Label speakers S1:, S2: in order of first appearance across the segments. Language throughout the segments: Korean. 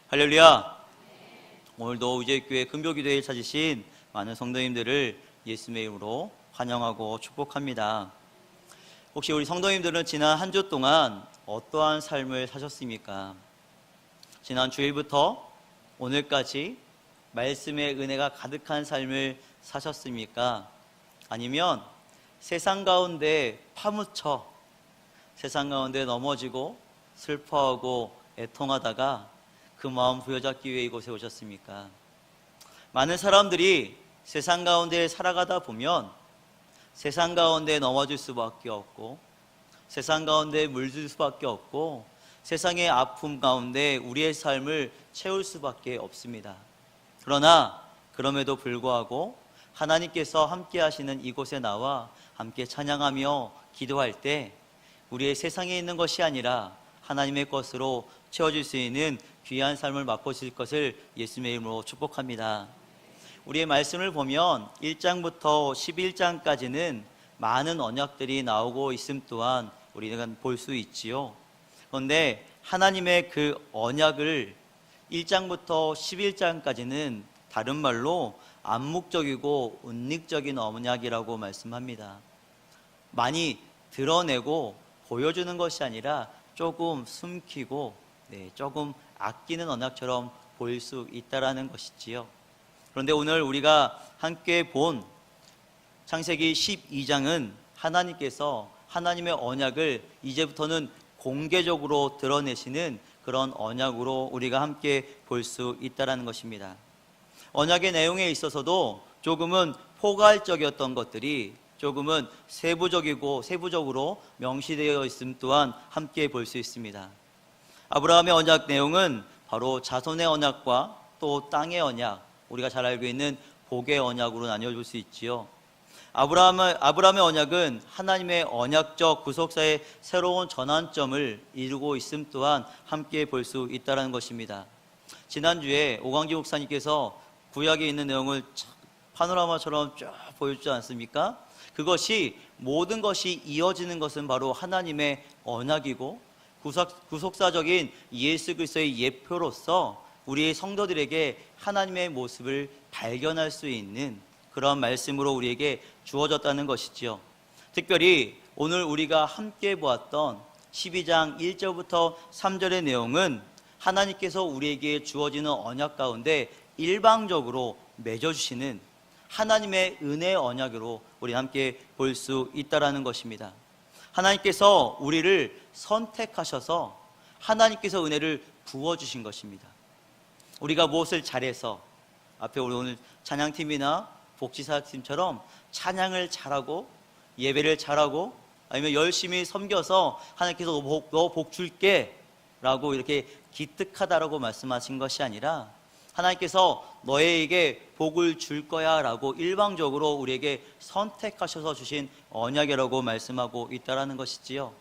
S1: 할렐루야. 오늘도 우재교회 금요기도회에 찾으신 많은 성도님들을 예수님의 이름으로 환영하고 축복합니다. 혹시 우리 성도님들은 지난 한 주 동안 어떠한 삶을 사셨습니까? 지난 주일부터 오늘까지 말씀의 은혜가 가득한 삶을 사셨습니까? 아니면 세상 가운데 파묻혀 세상 가운데 넘어지고 슬퍼하고 애통하다가 그 마음 부여잡기 위해 이곳에 오셨습니까? 많은 사람들이 세상 가운데 살아가다 보면 세상 가운데 넘어질 수밖에 없고 세상 가운데 물들 수밖에 없고 세상의 아픔 가운데 우리의 삶을 채울 수밖에 없습니다. 그러나 그럼에도 불구하고 하나님께서 함께 하시는 이곳에 나와 함께 찬양하며 기도할 때 우리의 세상에 있는 것이 아니라 하나님의 것으로 채워질 수 있는 귀한 삶을 맛보실 것을 예수님의 이름으로 축복합니다. 우리의 말씀을 보면 1장부터 11장까지는 많은 언약들이 나오고 있음 또한 우리가 볼 수 있지요. 그런데 하나님의 그 언약을 1장부터 11장까지는 다른 말로 암묵적이고 은닉적인 언약이라고 말씀합니다. 많이 드러내고 보여주는 것이 아니라 조금 숨기고 조금 아끼는 언약처럼 보일 수 있다라는 것이지요. 그런데 오늘 우리가 함께 본 창세기 12장은 하나님께서 하나님의 언약을 이제부터는 공개적으로 드러내시는 그런 언약으로 우리가 함께 볼 수 있다라는 것입니다. 언약의 내용에 있어서도 조금은 포괄적이었던 것들이 조금은 세부적으로 명시되어 있음 또한 함께 볼 수 있습니다. 아브라함의 언약 내용은 바로 자손의 언약과 또 땅의 언약, 우리가 잘 알고 있는 복의 언약으로 나뉘어질 수 있지요. 아브라함의 언약은 하나님의 언약적 구속사의 새로운 전환점을 이루고 있음 또한 함께 볼 수 있다는 것입니다. 지난주에 오광기 목사님께서 구약에 있는 내용을 파노라마처럼 쫙 보여주지 않습니까? 그것이 모든 것이 이어지는 것은 바로 하나님의 언약이고 구속사적인 예수 그리스도의 예표로서 우리 성도들에게 하나님의 모습을 발견할 수 있는 그런 말씀으로 우리에게 주어졌다는 것이지요. 특별히 오늘 우리가 함께 보았던 12장 1절부터 3절의 내용은 하나님께서 우리에게 주어지는 언약 가운데 일방적으로 맺어주시는 하나님의 은혜의 언약으로 우리 함께 볼 수 있다는 것입니다. 하나님께서 우리를 선택하셔서 하나님께서 은혜를 부어주신 것입니다. 우리가 무엇을 잘해서 앞에 우리 오늘 찬양팀이나 복지사팀처럼 찬양을 잘하고 예배를 잘하고 아니면 열심히 섬겨서 하나님께서 너 복 줄게 라고 이렇게 기특하다라고 말씀하신 것이 아니라 하나님께서 너에게 복을 줄 거야 라고 일방적으로 우리에게 선택하셔서 주신 언약이라고 말씀하고 있다는 것이지요.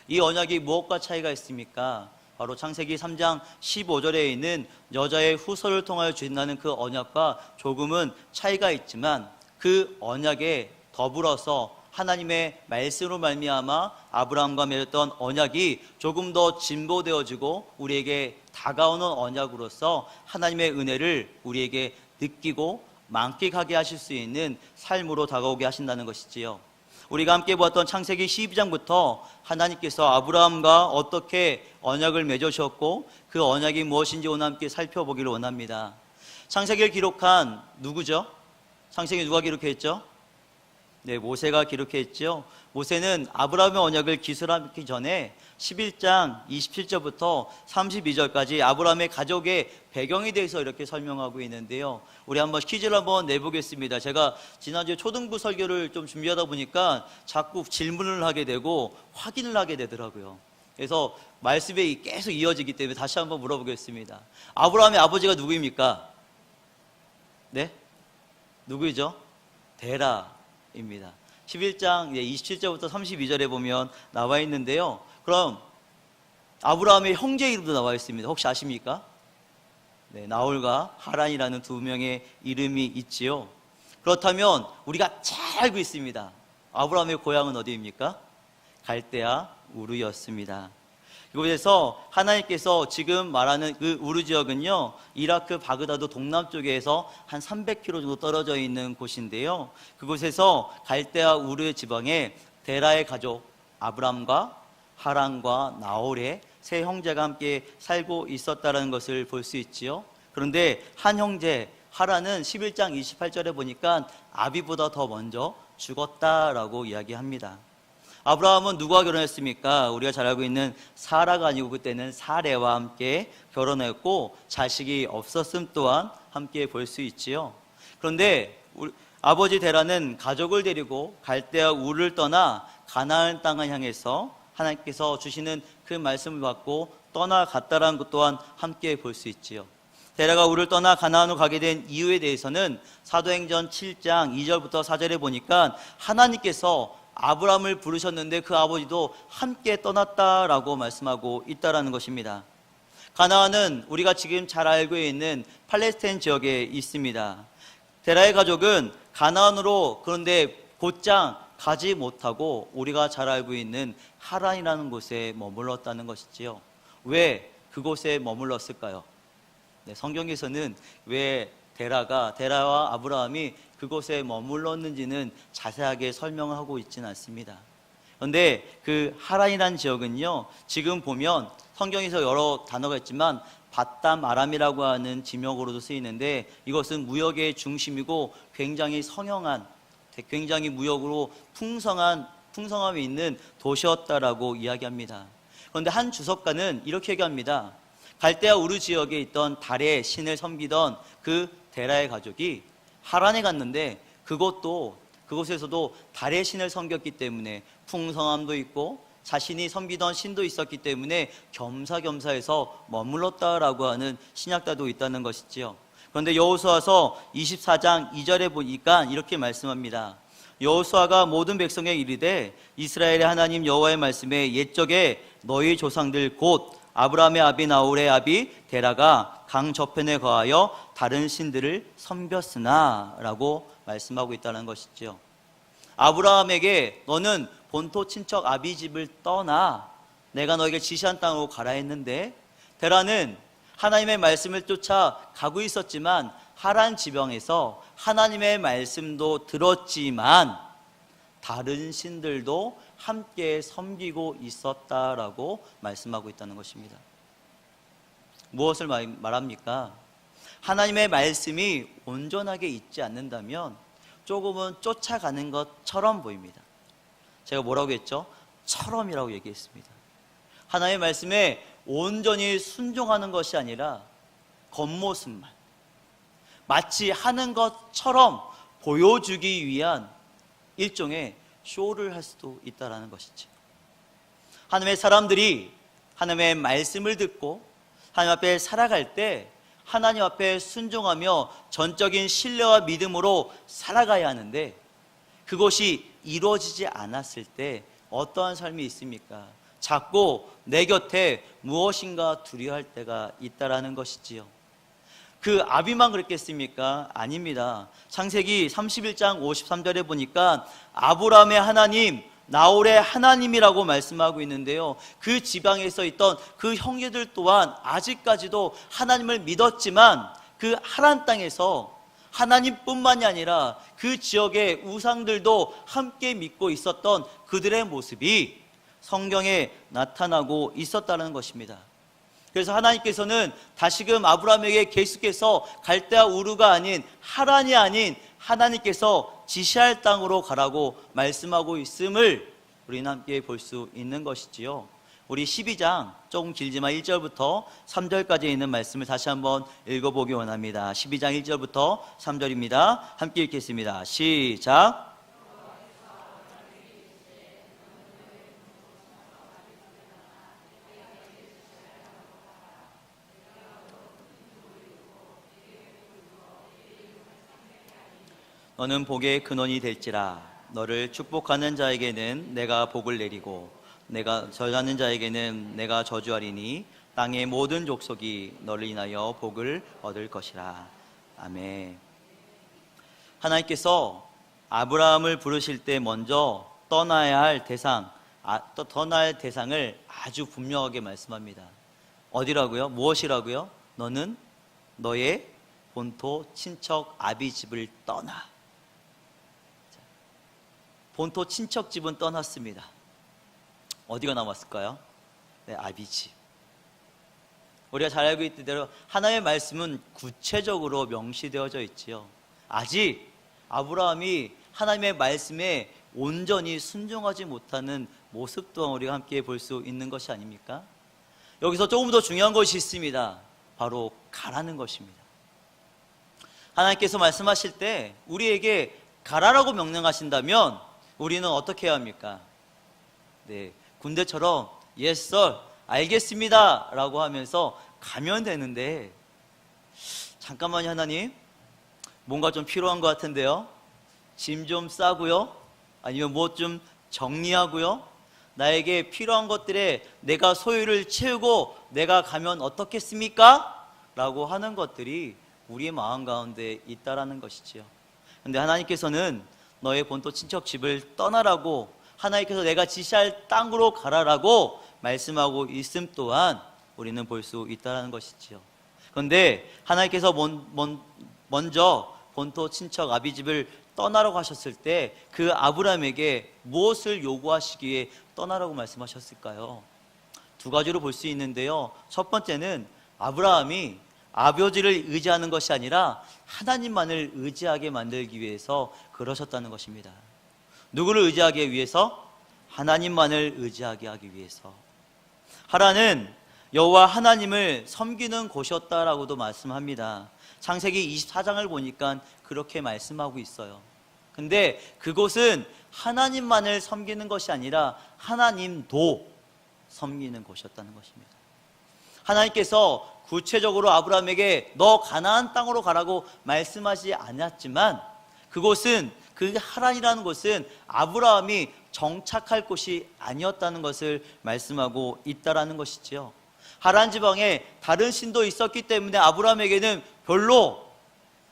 S1: 이 언약이 무엇과 차이가 있습니까? 바로 창세기 3장 15절에 있는 여자의 후손을 통하여 주신다는 그 언약과 조금은 차이가 있지만 그 언약에 더불어서 하나님의 말씀으로 말미암아 아브라함과 맺었던 언약이 조금 더 진보되어지고 우리에게 다가오는 언약으로서 하나님의 은혜를 우리에게 느끼고 만끽하게 하실 수 있는 삶으로 다가오게 하신다는 것이지요. 우리가 함께 보았던 창세기 12장부터 하나님께서 아브라함과 어떻게 언약을 맺으셨고 그 언약이 무엇인지 오늘 함께 살펴보기를 원합니다. 창세기를 기록한 누구죠? 창세기 누가 기록했죠? 모세가 기록했죠. 모세는 아브라함의 언약을 기술하기 전에 11장 27절부터 32절까지 아브라함의 가족의 배경에 대해서 이렇게 설명하고 있는데요. 우리 한번 퀴즈를 한번 내보겠습니다. 제가 지난주에 초등부 설교를 좀 준비하다 보니까 자꾸 질문을 하게 되고 확인을 하게 되더라고요. 그래서 말씀이 계속 이어지기 때문에 다시 한번 물어보겠습니다. 아브라함의 아버지가 누구입니까? 네? 누구이죠? 데라입니다. 11장 27절부터 32절에 보면 나와 있는데요. 그럼 아브라함의 형제 이름도 나와 있습니다. 혹시 아십니까? 나홀과 하란이라는 두 명의 이름이 있지요. 그렇다면 우리가 잘 알고 있습니다. 아브라함의 고향은 어디입니까? 갈대아 우르였습니다. 이곳에서 하나님께서 지금 말하는 그 우르 지역은요, 이라크 바그다드 동남쪽에서 한 300km 정도 떨어져 있는 곳인데요, 그곳에서 갈대아 우르 지방에 데라의 가족 아브람과 하란과 나홀의 세 형제가 함께 살고 있었다는 것을 볼 수 있지요. 그런데 한 형제 하란은 11장 28절에 보니까 아비보다 더 먼저 죽었다라고 이야기합니다. 아브라함은 누구와 결혼했습니까? 우리가 잘 알고 있는 사라가 아니고 그때는 사레와 함께 결혼했고 자식이 없었음 또한 함께 볼 수 있지요. 그런데 아버지 데라는 가족을 데리고 갈대아 우르를 떠나 가나안 땅을 향해서 하나님께서 주시는 그 말씀을 받고 떠나갔다라는 것 또한 함께 볼 수 있지요. 데라가 우르를 떠나 가나안으로 가게 된 이유에 대해서는 사도행전 7장 2절부터 4절에 보니까 하나님께서 아브라함을 부르셨는데 그 아버지도 함께 떠났다라고 말씀하고 있다라는 것입니다. 가나안은 우리가 지금 잘 알고 있는 팔레스타인 지역에 있습니다. 데라의 가족은 가나안으로 그런데 곧장 가지 못하고 우리가 잘 알고 있는 하란이라는 곳에 머물렀다는 것이지요. 왜 그곳에 머물렀을까요? 성경에서는 왜 데라와 아브라함이 그곳에 머물렀는지는 자세하게 설명하고 있지는 않습니다. 그런데 그 하란이라는 지역은요, 지금 보면 성경에서 여러 단어가 있지만 바담 아람이라고 하는 지명으로도 쓰이는데, 이것은 무역의 중심이고 굉장히 성형한, 굉장히 무역으로 풍성함이 있는 도시였다라고 이야기합니다. 그런데 한 주석가는 이렇게 얘기합니다. 갈대아 우르 지역에 있던 달의 신을 섬기던 그 데라의 가족이 하란에 갔는데 그곳에서도 달의 신을 섬겼기 때문에 풍성함도 있고 자신이 섬기던 신도 있었기 때문에 겸사겸사해서 머물렀다라고 하는 신약자도 있다는 것이지요. 그런데 여호수아서 24장 2절에 보니까 이렇게 말씀합니다. 여호수아가 모든 백성에게 이르되 이스라엘의 하나님 여호와의 말씀에 옛적에 너희 조상들 곧 아브라함의 아비 나홀의 아비 데라가 강 저편에 거하여 다른 신들을 섬겼으나 라고 말씀하고 있다는 것이죠. 아브라함에게 너는 본토 친척 아비 집을 떠나 내가 너에게 지시한 땅으로 가라 했는데, 데라는 하나님의 말씀을 쫓아 가고 있었지만 하란 지방에서 하나님의 말씀도 들었지만 다른 신들도 함께 섬기고 있었다라고 말씀하고 있다는 것입니다. 무엇을 말합니까? 하나님의 말씀이 온전하게 있지 않는다면 조금은 쫓아가는 것처럼 보입니다. 제가 뭐라고 했죠? 처럼이라고 얘기했습니다. 하나님의 말씀에 온전히 순종하는 것이 아니라 겉모습만, 마치 하는 것처럼 보여주기 위한 일종의 쇼를 할 수도 있다는 것이죠. 하나님의 사람들이 하나님의 말씀을 듣고 하나님 앞에 살아갈 때 하나님 앞에 순종하며 전적인 신뢰와 믿음으로 살아가야 하는데, 그것이 이루어지지 않았을 때 어떠한 삶이 있습니까? 자꾸 내 곁에 무엇인가 두려워할 때가 있다라는 것이지요. 그 아비만 그랬겠습니까? 아닙니다. 창세기 31장 53절에 보니까 아브라함의 하나님, 나홀의 하나님이라고 말씀하고 있는데요, 그 지방에서 있던 그 형제들 또한 아직까지도 하나님을 믿었지만 그 하란 땅에서 하나님뿐만이 아니라 그 지역의 우상들도 함께 믿고 있었던 그들의 모습이 성경에 나타나고 있었다는 것입니다. 그래서 하나님께서는 다시금 아브라함에게 계속해서 갈대아 우르가 아닌 하란이 아닌 하나님께서 지시할 땅으로 가라고 말씀하고 있음을 우리는 함께 볼 수 있는 것이지요. 우리 12장 조금 길지만 1절부터 3절까지 있는 말씀을 다시 한번 읽어보기 원합니다. 12장 1절부터 3절입니다. 함께 읽겠습니다. 시작. 너는 복의 근원이 될지라. 너를 축복하는 자에게는 내가 복을 내리고 내가 저주하는 자에게는 내가 저주하리니 땅의 모든 족속이 너를 인하여 복을 얻을 것이라. 아멘. 하나님께서 아브라함을 부르실 때 먼저 떠나야 할 대상, 또 떠날 대상을 아주 분명하게 말씀합니다. 어디라고요? 무엇이라고요? 너는 너의 본토 친척 아비 집을 떠나. 본토 친척 집은 떠났습니다. 어디가 남았을까요? 네, 아비 집. 우리가 잘 알고 있는 대로 하나님의 말씀은 구체적으로 명시되어져 있지요. 아직 아브라함이 하나님의 말씀에 온전히 순종하지 못하는 모습 또한 우리가 함께 볼 수 있는 것이 아닙니까? 여기서 조금 더 중요한 것이 있습니다. 바로 가라는 것입니다. 하나님께서 말씀하실 때 우리에게 가라라고 명령하신다면 우리는 어떻게 해야 합니까? 네, 군대처럼 Yes sir, 알겠습니다 라고 하면서 가면 되는데, 잠깐만요 하나님, 뭔가 좀 필요한 것 같은데요, 짐 좀 싸고요, 아니면 뭐 좀 정리하고요, 나에게 필요한 것들에 내가 소유를 채우고 내가 가면 어떻겠습니까? 라고 하는 것들이 우리의 마음 가운데 있다라는 것이지요. 근데 하나님께서는 너의 본토 친척 집을 떠나라고, 하나님께서 내가 지시할 땅으로 가라라고 말씀하고 있음 또한 우리는 볼 수 있다는 것이지요. 그런데 하나님께서 먼저 본토 친척 아비 집을 떠나라고 하셨을 때 그 아브라함에게 무엇을 요구하시기에 떠나라고 말씀하셨을까요? 두 가지로 볼 수 있는데요. 첫 번째는 아브라함이 아버지를 의지하는 것이 아니라 하나님만을 의지하게 만들기 위해서 그러셨다는 것입니다. 누구를 의지하기 위해서? 하나님만을 의지하게 하기 위해서. 하란은 여호와 하나님을 섬기는 곳이었다라고도 말씀합니다. 창세기 24장을 보니까 그렇게 말씀하고 있어요. 근데 그곳은 하나님만을 섬기는 것이 아니라 하나님도 섬기는 곳이었다는 것입니다. 하나님께서 구체적으로 아브라함에게 너 가나안 땅으로 가라고 말씀하지 않았지만 그곳은, 그 하란이라는 곳은 아브라함이 정착할 곳이 아니었다는 것을 말씀하고 있다라는 것이지요. 하란 지방에 다른 신도 있었기 때문에 아브라함에게는 별로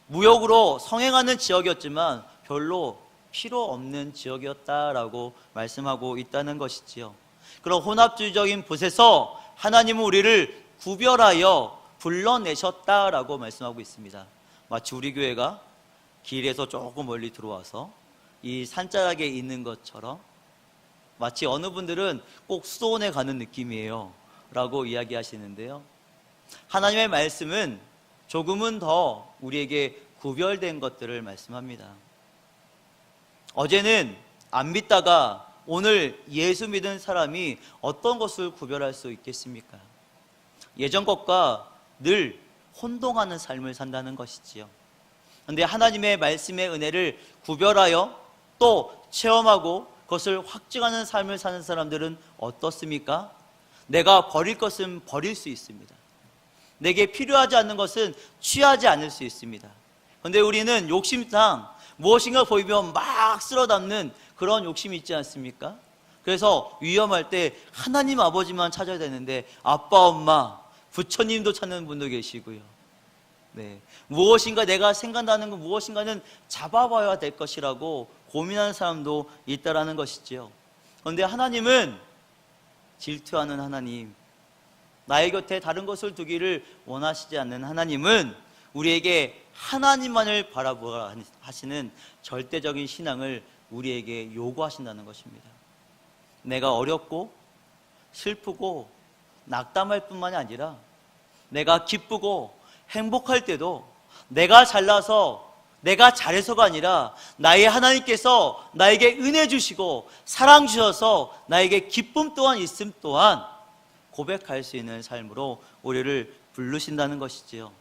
S1: 무역으로 성행하는 지역이었지만 별로 필요 없는 지역이었다라고 말씀하고 있다는 것이지요. 그런 혼합주의적인 곳에서 하나님은 우리를 구별하여 불러내셨다라고 말씀하고 있습니다. 마치 우리 교회가 길에서 조금 멀리 들어와서 이 산자락에 있는 것처럼, 마치 어느 분들은 꼭 수도원에 가는 느낌이에요 라고 이야기하시는데요, 하나님의 말씀은 조금은 더 우리에게 구별된 것들을 말씀합니다. 어제는 안 믿다가 오늘 예수 믿은 사람이 어떤 것을 구별할 수 있겠습니까? 예전 것과 늘 혼동하는 삶을 산다는 것이지요. 그런데 하나님의 말씀의 은혜를 구별하여 또 체험하고 그것을 확증하는 삶을 사는 사람들은 어떻습니까? 내가 버릴 것은 버릴 수 있습니다. 내게 필요하지 않는 것은 취하지 않을 수 있습니다. 그런데 우리는 욕심상 무엇인가 보이면 막 쓸어 담는 그런 욕심이 있지 않습니까? 그래서 위험할 때 하나님 아버지만 찾아야 되는데 아빠, 엄마, 부처님도 찾는 분도 계시고요. 네, 무엇인가 내가 생각나는 것 무엇인가는 잡아봐야 될 것이라고 고민하는 사람도 있다라는 것이지요. 그런데 하나님은 질투하는 하나님, 나의 곁에 다른 것을 두기를 원하시지 않는 하나님은 우리에게 하나님만을 바라보라 하시는 절대적인 신앙을 우리에게 요구하신다는 것입니다. 내가 어렵고 슬프고 낙담할 뿐만이 아니라 내가 기쁘고 행복할 때도 내가 잘나서 내가 잘해서가 아니라 나의 하나님께서 나에게 은혜 주시고 사랑 주셔서 나에게 기쁨 또한 있음 또한 고백할 수 있는 삶으로 우리를 부르신다는 것이지요.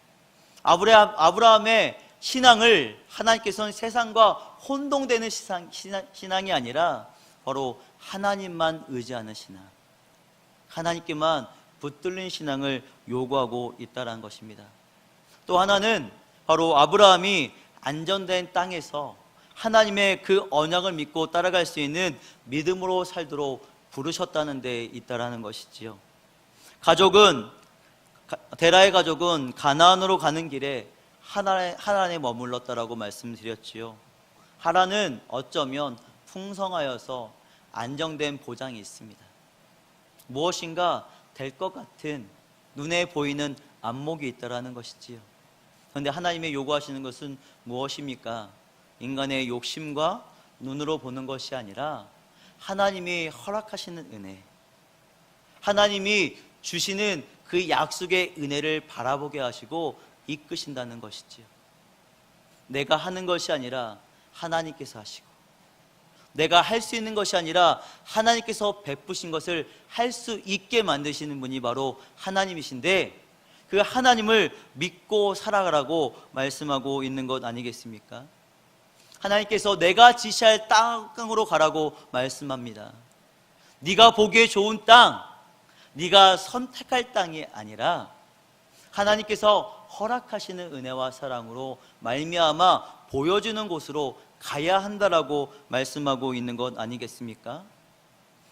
S1: 아브라함의 신앙을 하나님께서는 세상과 혼동되는 신앙이 아니라 바로 하나님만 의지하는 신앙, 하나님께만 붙들린 신앙을 요구하고 있다는 것입니다. 또 하나는 바로 아브라함이 안전된 땅에서 하나님의 그 언약을 믿고 따라갈 수 있는 믿음으로 살도록 부르셨다는 데 있다는 것이지요. 데라의 가족은 가나안으로 가는 길에 하란에 머물렀다라고 말씀드렸지요. 하란은 어쩌면 풍성하여서 안정된 보장이 있습니다. 무엇인가 될 것 같은 눈에 보이는 안목이 있다라는 것이지요. 그런데 하나님의 요구하시는 것은 무엇입니까? 인간의 욕심과 눈으로 보는 것이 아니라 하나님이 허락하시는 은혜, 하나님이 주시는 그 약속의 은혜를 바라보게 하시고 이끄신다는 것이지요. 내가 하는 것이 아니라 하나님께서 하시고, 내가 할 수 있는 것이 아니라 하나님께서 베푸신 것을 할 수 있게 만드시는 분이 바로 하나님이신데, 그 하나님을 믿고 살아가라고 말씀하고 있는 것 아니겠습니까? 하나님께서 내가 지시할 땅으로 가라고 말씀합니다. 네가 보기에 좋은 땅, 네가 선택할 땅이 아니라 하나님께서 허락하시는 은혜와 사랑으로 말미암아 보여주는 곳으로 가야 한다라고 말씀하고 있는 것 아니겠습니까?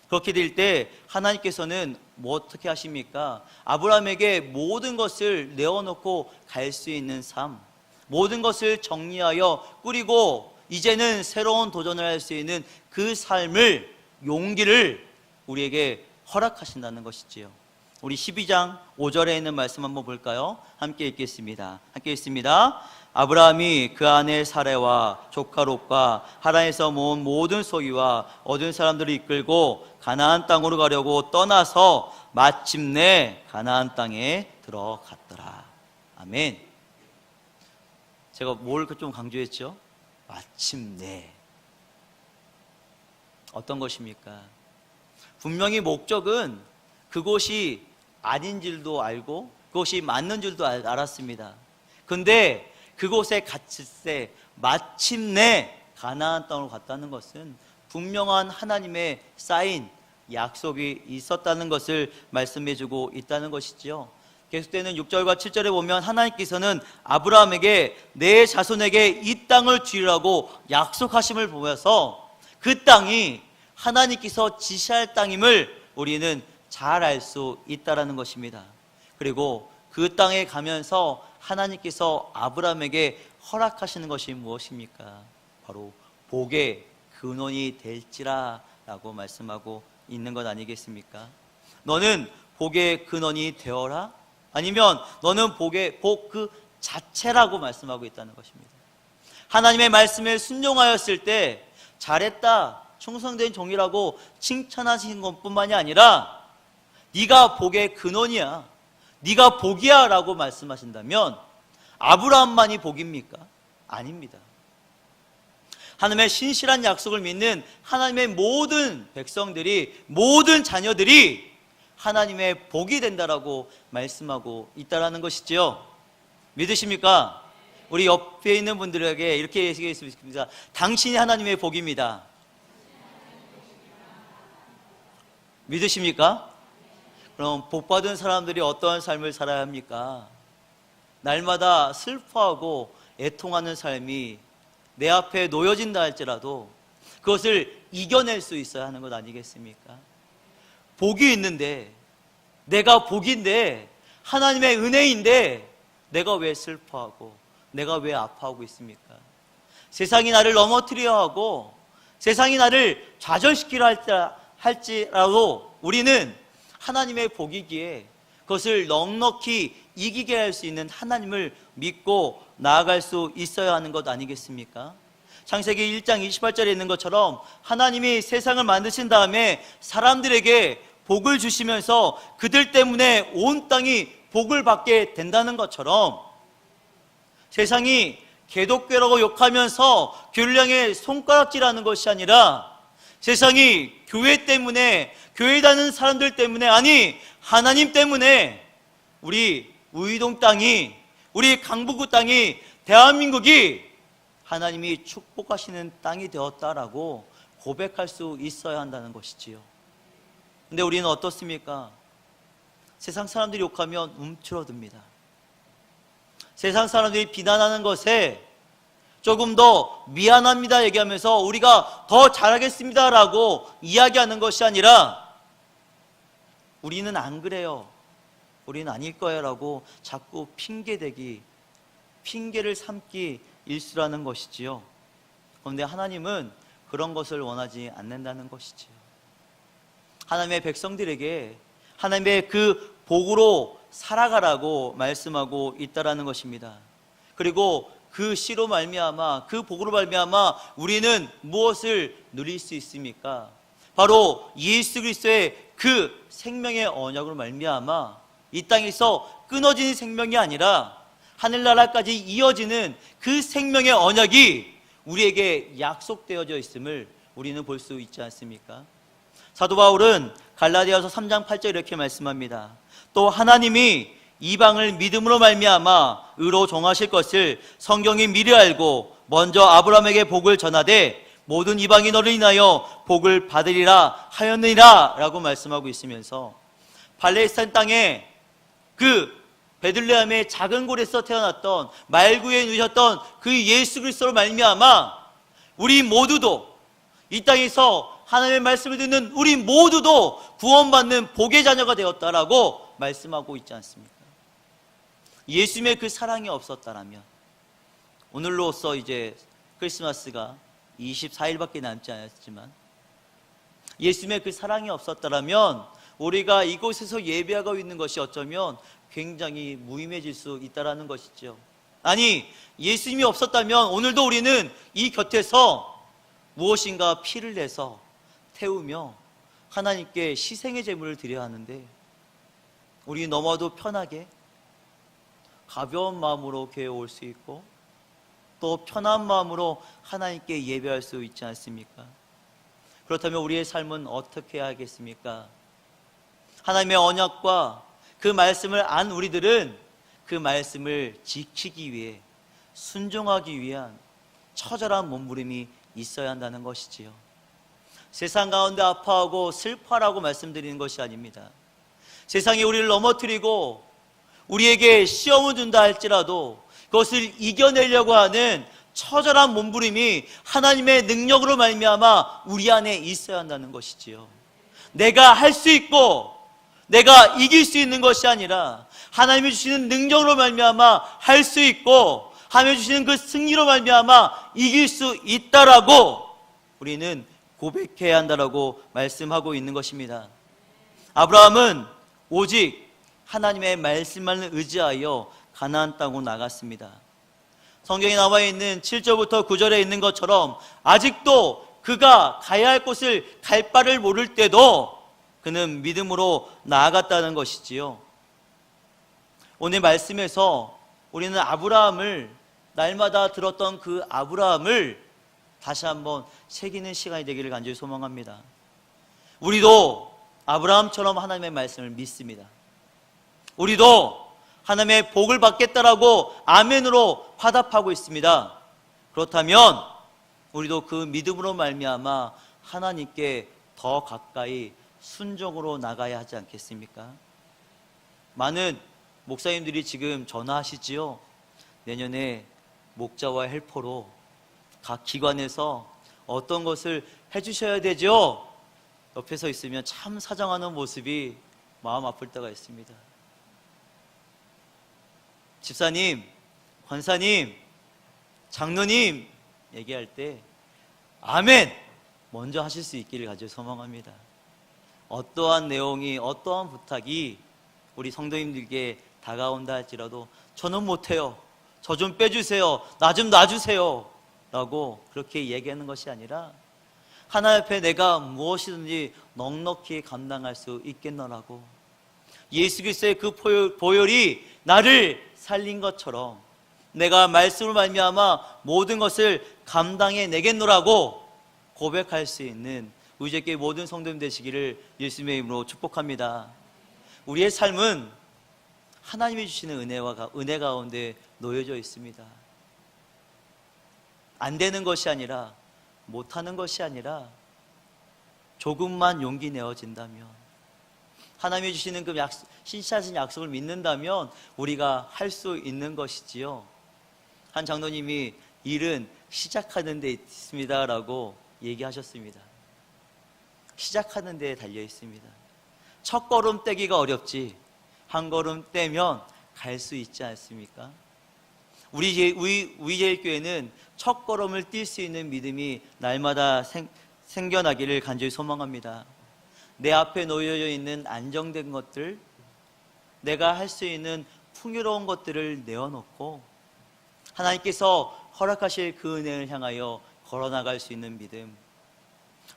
S1: 그렇게 될 때 하나님께서는 뭐 어떻게 하십니까? 아브라함에게 모든 것을 내어놓고 갈 수 있는 삶, 모든 것을 정리하여 꾸리고 이제는 새로운 도전을 할 수 있는 그 삶을, 용기를 우리에게 허락하신다는 것이지요. 우리 12장 5절에 있는 말씀 한번 볼까요? 함께 읽겠습니다. 함께 읽습니다. 아브라함이 그 아내 사레와 조카 롯과 하란에서 모은 모든 소유와 얻은 사람들을 이끌고 가나안 땅으로 가려고 떠나서 마침내 가나안 땅에 들어갔더라. 아멘. 제가 뭘 좀 강조했죠? 마침내. 어떤 것입니까? 분명히 목적은 그곳이 아닌 줄도 알고 그곳이 맞는 줄도 알았습니다. 근데 그곳에 갇힐 때 마침내 가나안 땅으로 갔다는 것은 분명한 하나님의 사인, 약속이 있었다는 것을 말씀해주고 있다는 것이지요. 계속되는 6절과 7절에 보면 하나님께서는 아브라함에게 내 자손에게 이 땅을 주리라고 약속하심을 보면서 그 땅이 하나님께서 지시할 땅임을 우리는 잘 알 수 있다는 것입니다. 그리고 그 땅에 가면서 하나님께서 아브라함에게 허락하시는 것이 무엇입니까? 바로 복의 근원이 될지라 라고 말씀하고 있는 것 아니겠습니까? 너는 복의 근원이 되어라? 아니면 너는 복 그 자체라고 말씀하고 있다는 것입니다. 하나님의 말씀에 순종하였을 때 잘했다, 충성된 종이라고 칭찬하신 것뿐만이 아니라 네가 복의 근원이야, 네가 복이야 라고 말씀하신다면 아브라함만이 복입니까? 아닙니다. 하나님의 신실한 약속을 믿는 하나님의 모든 백성들이, 모든 자녀들이 하나님의 복이 된다라고 말씀하고 있다라는 것이지요. 믿으십니까? 우리 옆에 있는 분들에게 이렇게 얘기했습니다. 당신이 하나님의 복입니다. 믿으십니까? 그럼 복받은 사람들이 어떠한 삶을 살아야 합니까? 날마다 슬퍼하고 애통하는 삶이 내 앞에 놓여진다 할지라도 그것을 이겨낼 수 있어야 하는 것 아니겠습니까? 복이 있는데, 내가 복인데, 하나님의 은혜인데 내가 왜 슬퍼하고 내가 왜 아파하고 있습니까? 세상이 나를 넘어뜨려 하고 세상이 나를 좌절시키려 할지라도 우리는 하나님의 복이기에 그것을 넉넉히 이기게 할 수 있는 하나님을 믿고 나아갈 수 있어야 하는 것 아니겠습니까? 창세기 1장 28절에 있는 것처럼 하나님이 세상을 만드신 다음에 사람들에게 복을 주시면서 그들 때문에 온 땅이 복을 받게 된다는 것처럼 세상이 개독교라고 욕하면서 교회를 향해 손가락질하는 것이 아니라 세상이 교회 때문에, 교회 다니는 사람들 때문에, 아니 하나님 때문에 우리 우이동 땅이, 우리 강북구 땅이, 대한민국이 하나님이 축복하시는 땅이 되었다라고 고백할 수 있어야 한다는 것이지요. 근데 우리는 어떻습니까? 세상 사람들이 욕하면 움츠러듭니다. 세상 사람들이 비난하는 것에 조금 더 미안합니다 얘기하면서 우리가 더 잘하겠습니다 라고 이야기하는 것이 아니라 우리는 안 그래요, 우리는 아닐 거예요 라고 자꾸 핑계대기, 핑계를 삼기 일수라는 것이지요. 그런데 하나님은 그런 것을 원하지 않는다는 것이지요. 하나님의 백성들에게 하나님의 그 복으로 살아가라고 말씀하고 있다라는 것입니다. 그리고 그 씨로 말미암아, 그 복으로 말미암아 우리는 무엇을 누릴 수 있습니까? 바로 예수 그리스도의 그 생명의 언약으로 말미암아 이 땅에서 끊어지는 생명이 아니라 하늘나라까지 이어지는 그 생명의 언약이 우리에게 약속되어져 있음을 우리는 볼 수 있지 않습니까? 사도 바울은 갈라디아서 3장 8절 이렇게 말씀합니다. 또 하나님이 이방을 믿음으로 말미암아 의로 정하실 것을 성경이 미리 알고 먼저 아브라함에게 복을 전하되 모든 이방이 너를 인하여 복을 받으리라 하였느니라 라고 말씀하고 있으면서 팔레스타인 땅에 그 베들레헴의 작은 곳에서 태어났던 말구에 누셨던 그 예수 그리스도로 말미암아 우리 모두도 이 땅에서 하나님의 말씀을 듣는 우리 모두도 구원받는 복의 자녀가 되었다라고 말씀하고 있지 않습니까? 예수님의 그 사랑이 없었다라면 오늘로써 이제 크리스마스가 24일밖에 남지 않았지만 예수님의 그 사랑이 없었다라면 우리가 이곳에서 예배하고 있는 것이 어쩌면 굉장히 무의미해질 수 있다라는 것이죠. 아니, 예수님이 없었다면 오늘도 우리는 이 곁에서 무엇인가 피를 내서 태우며 하나님께 희생의 제물을 드려야 하는데 우리 너무도 편하게 가벼운 마음으로 교회에 올 수 있고 또 편한 마음으로 하나님께 예배할 수 있지 않습니까? 그렇다면 우리의 삶은 어떻게 해야겠습니까? 하나님의 언약과 그 말씀을 안 우리들은 그 말씀을 지키기 위해 순종하기 위한 처절한 몸부림이 있어야 한다는 것이지요. 세상 가운데 아파하고 슬퍼하라고 말씀드리는 것이 아닙니다. 세상이 우리를 넘어뜨리고 우리에게 시험을 준다 할지라도 그것을 이겨내려고 하는 처절한 몸부림이 하나님의 능력으로 말미암아 우리 안에 있어야 한다는 것이지요. 내가 할 수 있고 내가 이길 수 있는 것이 아니라 하나님이 주시는 능력으로 말미암아 할 수 있고 하나님이 주시는 그 승리로 말미암아 이길 수 있다라고 우리는 고백해야 한다라고 말씀하고 있는 것입니다. 아브라함은 오직 하나님의 말씀만을 의지하여 가나안 땅으로 나갔습니다. 성경에 나와 있는 7절부터 9절에 있는 것처럼 아직도 그가 가야 할 곳을 갈 바를 모를 때도 그는 믿음으로 나아갔다는 것이지요. 오늘 말씀에서 우리는 아브라함을 날마다 들었던 그 아브라함을 다시 한번 새기는 시간이 되기를 간절히 소망합니다. 우리도 아브라함처럼 하나님의 말씀을 믿습니다. 우리도 하나님의 복을 받겠다라고 아멘으로 화답하고 있습니다. 그렇다면 우리도 그 믿음으로 말미암아 하나님께 더 가까이 순종으로 나가야 하지 않겠습니까? 많은 목사님들이 지금 전화하시지요. 내년에 목자와 헬퍼로 각 기관에서 어떤 것을 해주셔야 되죠? 옆에 서 있으면 참 사정하는 모습이 마음 아플 때가 있습니다. 집사님, 권사님, 장로님 얘기할 때 아멘! 먼저 하실 수 있기를 간절히 소망합니다. 어떠한 내용이, 어떠한 부탁이 우리 성도님들께 다가온다 할지라도 저는 못해요, 저 좀 빼주세요, 나 좀 놔주세요 라고 그렇게 얘기하는 것이 아니라 하나님 앞에 내가 무엇이든지 넉넉히 감당할 수 있겠노라고, 예수 그리스도의 그 보혈이 나를 살린 것처럼 내가 말씀을 말미암아 모든 것을 감당해 내겠노라고 고백할 수 있는 우리 주의 모든 성도님 되시기를 예수님의 이름으로 축복합니다. 우리의 삶은 하나님이 주시는 은혜 가운데 놓여져 있습니다. 안 되는 것이 아니라, 못하는 것이 아니라 조금만 용기 내어진다면, 하나님이 주시는 그 신실하신 약속을 믿는다면 우리가 할 수 있는 것이지요. 한 장로님이 일은 시작하는 데 있습니다 라고 얘기하셨습니다. 시작하는 데에 달려 있습니다. 첫 걸음 떼기가 어렵지 한 걸음 떼면 갈 수 있지 않습니까? 우리 제일교회는 첫 걸음을 뛸 수 있는 믿음이 날마다 생겨나기를 간절히 소망합니다. 내 앞에 놓여져 있는 안정된 것들, 내가 할 수 있는 풍요로운 것들을 내어놓고 하나님께서 허락하실 그 은혜를 향하여 걸어나갈 수 있는 믿음,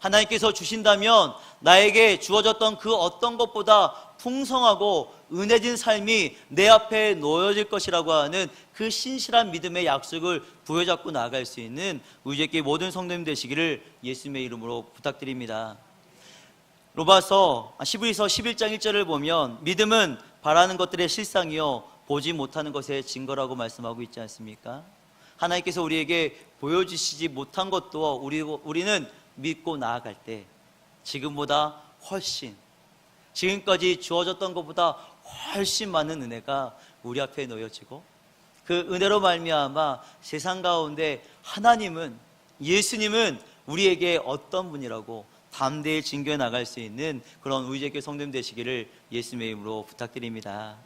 S1: 하나님께서 주신다면 나에게 주어졌던 그 어떤 것보다 풍성하고 은혜진 삶이 내 앞에 놓여질 것이라고 하는 그 신실한 믿음의 약속을 부여잡고 나아갈 수 있는 우리 주의 모든 성도님 되시기를 예수님의 이름으로 부탁드립니다. 히브리서 11장 1절을 보면 믿음은 바라는 것들의 실상이요 보지 못하는 것의 증거라고 말씀하고 있지 않습니까? 하나님께서 우리에게 보여주시지 못한 것도 우리는 믿고 나아갈 때 지금보다 훨씬, 지금까지 주어졌던 것보다 훨씬 많은 은혜가 우리 앞에 놓여지고, 그 은혜로 말미암아 세상 가운데 하나님은, 예수님은 우리에게 어떤 분이라고 담대히 증거해 나갈 수 있는 그런 우리 주의 성도님 되시기를 예수님의 이름으로 부탁드립니다.